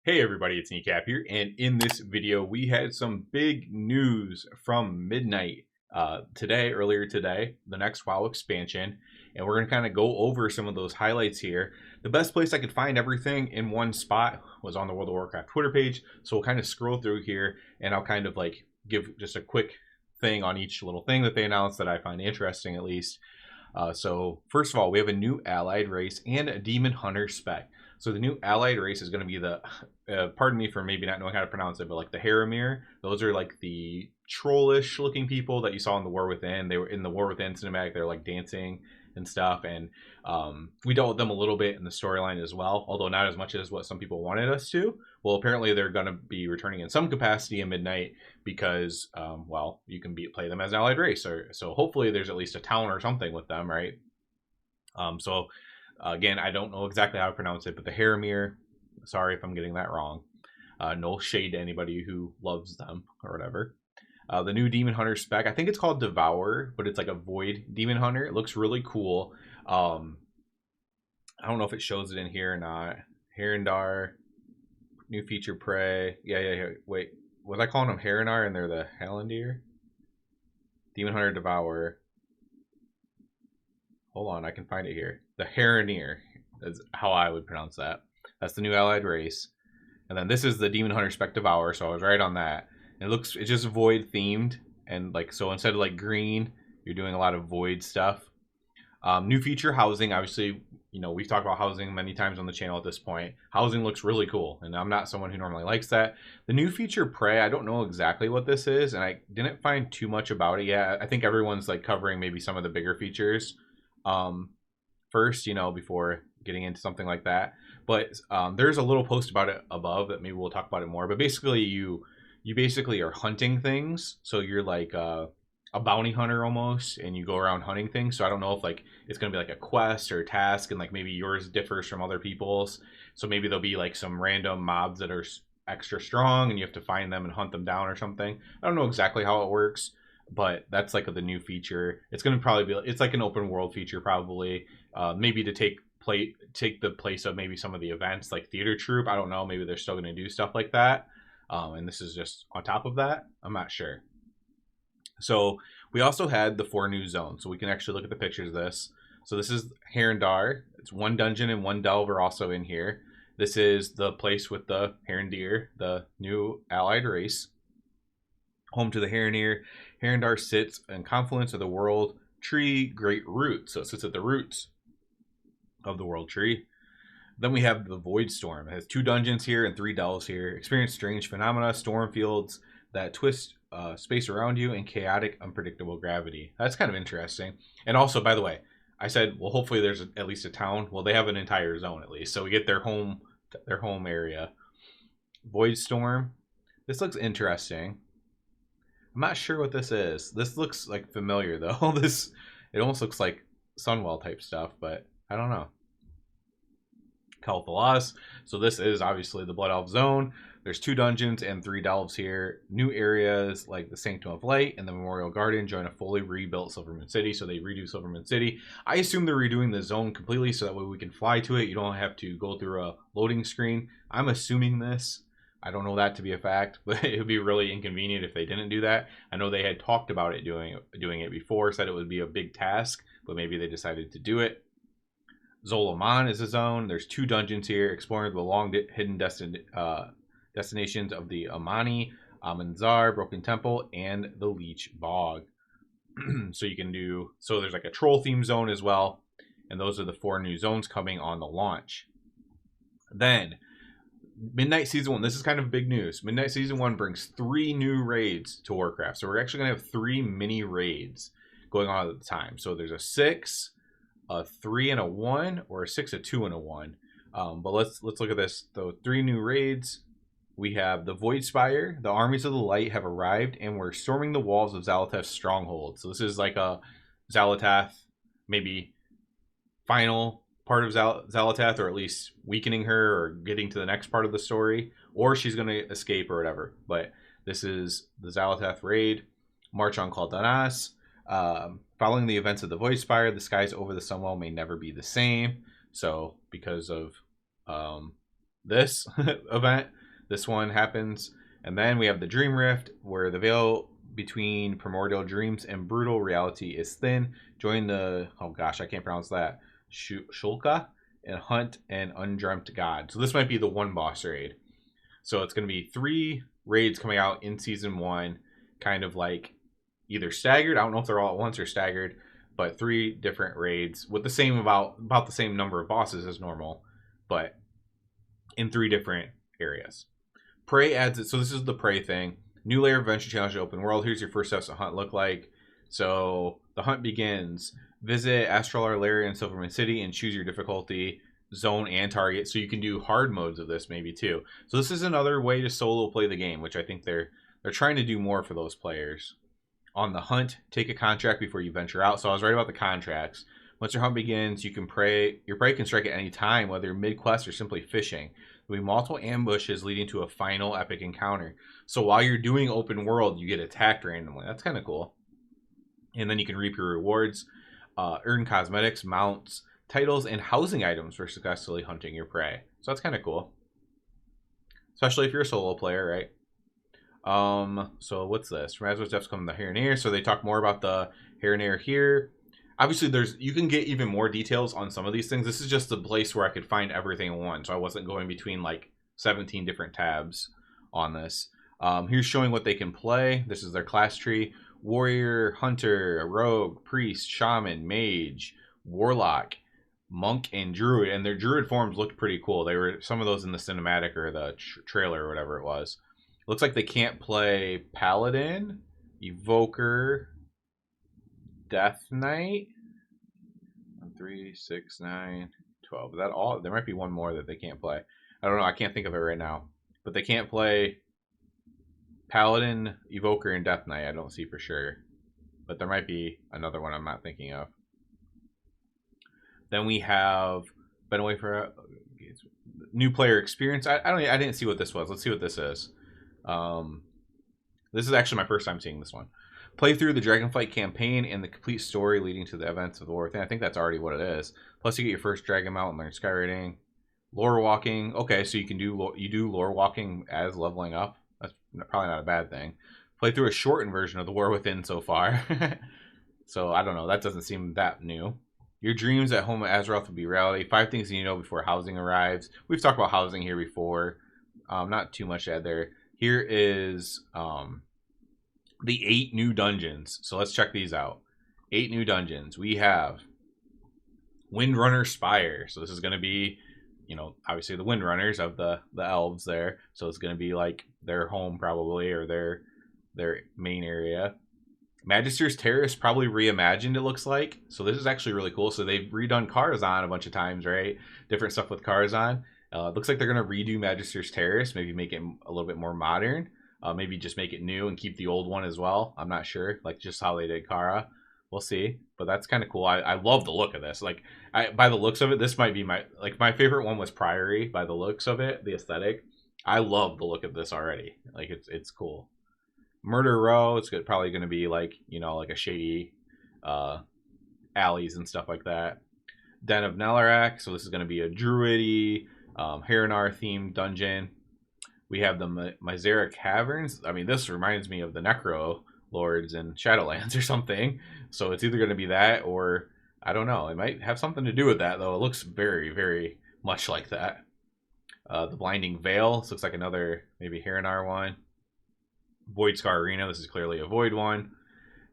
Hey everybody, it's Kneecap here, and in this video we had some big news from Midnight earlier today, the next WoW expansion, and we're going to kind of go over some of those highlights here. The best place I could find everything in one spot was on the World of Warcraft Twitter page, so we'll kind of scroll through here, and I'll kind of like give just a quick thing on each little thing that they announced that I find interesting at least. So first of all, we have a new allied race and a demon hunter spec. So the new allied race is going to be the, pardon me for maybe not knowing how to pronounce it, but like the Haramir. Those are like the trollish looking people that you saw in the War Within. They were in the War Within cinematic. They're like dancing and stuff. And we dealt with them a little bit in the storyline as well, although not as much as what some people wanted us to. Well, apparently they're going to be returning in some capacity in Midnight because, well, you can play them as an allied race. So hopefully there's at least a town or something with them, right? Again, I don't know exactly how to pronounce it, but the Haramir, sorry if I'm getting that wrong. No shade to anybody who loves them or whatever. The new Demon Hunter spec, I think it's called Devour, but it's like a Void Demon Hunter. It looks really cool. I don't know if it shows it in here or not. Herondar, new feature Prey. Yeah. Wait, was I calling them Herondar and they're the Hallandir? Demon Hunter Devour. Hold on, I can find it here. The Haranir is how I would pronounce that. That's the new allied race. And then this is the Demon Hunter Spec Devour, so I was right on that. And it's just Void themed. And like, so instead of like green, you're doing a lot of Void stuff. New feature housing, obviously, you know, we've talked about housing many times on the channel at this point. Housing looks really cool, and I'm not someone who normally likes that. The new feature Prey, I don't know exactly what this is, and I didn't find too much about it yet. I think everyone's like covering maybe some of the bigger features first, you know, before getting into something like that. But there's a little post about it above that maybe we'll talk about it more. But basically, you basically are hunting things, so you're like a bounty hunter almost, and you go around hunting things. So I don't know if like it's gonna be like a quest or a task, and like maybe yours differs from other people's. So maybe there'll be like some random mobs that are extra strong, and you have to find them and hunt them down or something. I don't know exactly how it works, but that's like the new feature. It's going to probably be, it's like an open world feature probably, maybe to take the place of maybe some of the events like Theater Troop. I don't know, maybe they're still going to do stuff like that, and this is just on top of that. I'm not sure. So we also had the 4 new zones, so we can actually look at the pictures of this. So this is Herondar. It's 1 dungeon and 1 delve are also in here. This is the place with the Herondir, the new allied race. Home to the Haranir. Herondar sits in confluence of the world tree great roots. So it sits at the roots of the world tree. Then we have the Void Storm. It has 2 dungeons here and 3 delves here. Experience strange phenomena, storm fields that twist space around you, and chaotic, unpredictable gravity. That's kind of interesting. And also, by the way, I said, well, hopefully there's at least a town. Well, they have an entire zone at least, so we get their home area. Void Storm. This looks interesting. I'm not sure what this is. This looks like familiar though. It almost looks like Sunwell type stuff, but I don't know. Casillas. So this is obviously the Blood Elf Zone. There's 2 dungeons and 3 delves here. New areas like the Sanctum of Light and the Memorial Garden join a fully rebuilt Silvermoon City. So they redo Silvermoon City. I assume they're redoing the zone completely so that way we can fly to it. You don't have to go through a loading screen. I'm assuming this. I don't know that to be a fact, but it would be really inconvenient if they didn't do that. I know they had talked about it doing it before, said it would be a big task, but maybe they decided to do it. Zolaman is a zone. There's 2 dungeons here, exploring the long hidden destinations of the Amani, Amanzar, Broken Temple, and the Leech Bog. So you can do, so there's like a troll theme zone as well, and those are the 4 new zones coming on the launch. Then Midnight Season 1, this is kind of big news. Midnight Season 1 brings 3 new raids to Warcraft. So we're actually going to have 3 mini raids going on at the time. So there's a 6, a 3 and a 1, or a 6, a 2 and a 1. But let's look at this. The 3 new raids. We have the Void Spire. The armies of the light have arrived, and we're storming the walls of Xal'atath's stronghold. So this is like a Xal'atath, maybe final part of Xal'atath, or at least weakening her or getting to the next part of the story, or she's going to escape or whatever. But this is the Xal'atath raid. March on Kaldanas. Following the events of the Void Spire, the skies over the Sunwell may never be the same. So because of this event. This one happens. And then we have the Dream Rift, where the veil between primordial dreams and brutal reality is thin. Join the, oh gosh, I can't pronounce that, Shulka, and hunt an undreamt god. So this might be the one boss raid. So it's going to be 3 raids coming out in season 1, kind of like either staggered. I don't know if they're all at once or staggered, but 3 different raids with the same about the same number of bosses as normal, but in 3 different areas. Prey adds it. So this is the Prey thing. New layer of adventure challenge to open world. Here's your first steps to hunt look like. So the hunt begins. Visit Astral Lair in Silverman City and choose your difficulty, zone, and target. So you can do hard modes of this maybe too. So this is another way to solo play the game, which I think they're trying to do more for those players. On the hunt, take a contract before you venture out. So I was right about the contracts. Once your hunt begins, you can prey. Your prey can strike at any time, whether mid-quest or simply fishing. There'll be multiple ambushes leading to a final epic encounter. So while you're doing open world, you get attacked randomly. That's kind of cool. And then you can reap your rewards, earn cosmetics, mounts, titles, and housing items for successfully hunting your prey. So that's kind of cool. Especially if you're a solo player, right? So what's this? From Asmodeus Depths come the Harinair. So they talk more about the Harinair here. Obviously, you can get even more details on some of these things. This is just the place where I could find everything in one, so I wasn't going between like 17 different tabs on this. Here's showing what they can play. This is their class tree: warrior, hunter, rogue, priest, shaman, mage, warlock, monk, and druid. And their druid forms looked pretty cool. They were some of those in the cinematic or the trailer or whatever it was. Looks like they can't play paladin, evoker, Death Knight. 1, 3, 6, 9, 12. Is that all? There might be one more that they can't play. I don't know. I can't think of it right now. But they can't play Paladin, Evoker, and Death Knight. I don't see for sure. But there might be another one I'm not thinking of. Then we have been away for a new player experience. I didn't see what this was. Let's see what this is. This is actually my first time seeing this one. Play through the Dragonflight campaign and the complete story leading to the events of the war thing. I think that's already what it is. Plus, you get your first Dragon Mount and learn Skywriting. Lore walking. Okay, so you can do lore walking as leveling up. That's probably not a bad thing. Play through a shortened version of the War Within so far. So I don't know. That doesn't seem that new. Your dreams at home at Azeroth will be reality. 5 things you need to know before housing arrives. We've talked about housing here before. Not too much to add there. Here is the 8 new dungeons. So let's check these out. 8 new dungeons. We have Windrunner Spire. So this is going to be, obviously the Windrunners of the elves there. So it's going to be like their home probably, or their main area. Magister's Terrace, probably reimagined, it looks like. So this is actually really cool. So they've redone Karazhan a bunch of times, right? Different stuff with Karazhan. Looks like they're going to redo Magister's Terrace, maybe make it a little bit more modern. Maybe just make it new and keep the old one as well. I'm not sure, like just how they did Kara. We'll see, but that's kind of cool. I love the look of this. Like, by the looks of it, this might be my favorite one was Priory. By the looks of it, the aesthetic, I love the look of this already. Like, it's cool. Murder Row, it's probably going to be like like a shady alleys and stuff like that. Den of Nelarak, so this is going to be a druidy Harinar themed dungeon. We have the Mizera Caverns. I mean, this reminds me of the Necro Lords in Shadowlands or something. So it's either going to be that or, I don't know. It might have something to do with that, though. It looks very, very much like that. The Blinding Veil. This looks like another maybe Harinar one. Void Scar Arena. This is clearly a Void one.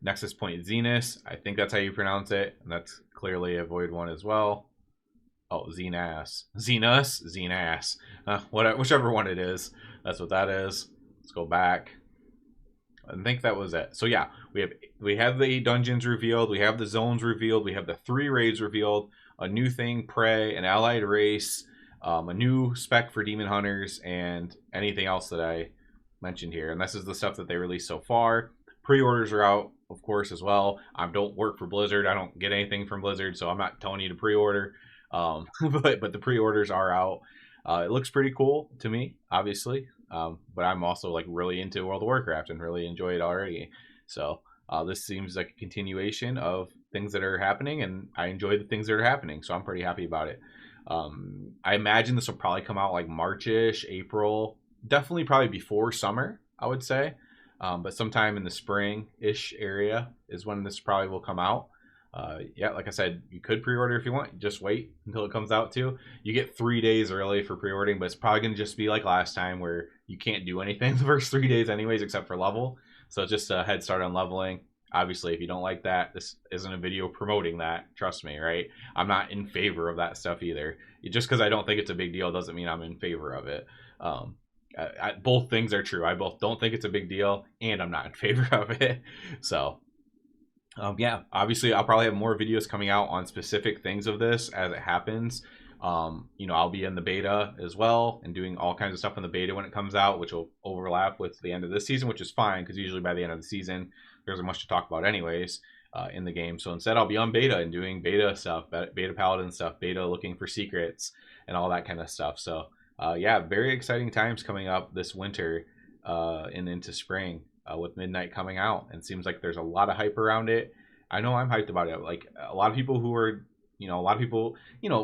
Nexus Point Zenus. I think that's how you pronounce it. And that's clearly a Void one as well. Oh, Zenas. Whichever one it is. That's what that is. Let's go back. I think that was it. So yeah, we have the dungeons revealed. We have the zones revealed. We have the 3 raids revealed. A new thing, Prey, an allied race, a new spec for demon hunters, and anything else that I mentioned here. And this is the stuff that they released so far. Pre-orders are out, of course, as well. I don't work for Blizzard. I don't get anything from Blizzard, so I'm not telling you to pre-order. But the pre-orders are out. It looks pretty cool to me, obviously. But I'm also like really into World of Warcraft and really enjoy it already. So this seems like a continuation of things that are happening, and I enjoy the things that are happening. So I'm pretty happy about it. I imagine this will probably come out like March-ish, April, definitely probably before summer, I would say. But sometime in the spring-ish area is when this probably will come out. Yeah, like I said, you could pre-order if you want. Just wait until it comes out too. You get 3 days early for pre-ordering, but it's probably going to just be like last time where you can't do anything the first 3 days anyways except for level. So just a head start on leveling. Obviously, if you don't like that, this isn't a video promoting that. Trust me, right? I'm not in favor of that stuff either. Just because I don't think it's a big deal doesn't mean I'm in favor of it. Both things are true. I both don't think it's a big deal, and I'm not in favor of it. So, yeah, obviously, I'll probably have more videos coming out on specific things of this as it happens. I'll be in the beta as well and doing all kinds of stuff in the beta when it comes out, which will overlap with the end of this season, which is fine because usually by the end of the season, there isn't much to talk about anyways in the game. So instead, I'll be on beta and doing beta stuff, beta paladin stuff, beta looking for secrets and all that kind of stuff. So yeah, very exciting times coming up this winter and into spring with Midnight coming out. And it seems like there's a lot of hype around it. I know I'm hyped about it. Like a lot of people who are, a lot of people,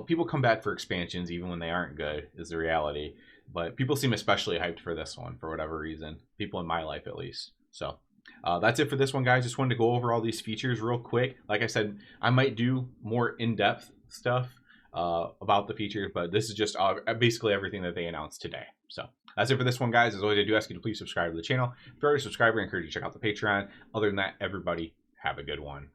people come back for expansions even when they aren't good is the reality. But people seem especially hyped for this one for whatever reason. People in my life, at least. So that's it for this one, guys. Just wanted to go over all these features real quick. Like I said, I might do more in-depth stuff about the features, but this is just basically everything that they announced today. So that's it for this one, guys. As always, I do ask you to please subscribe to the channel. If you're already a subscriber, I encourage you to check out the Patreon. Other than that, everybody, have a good one.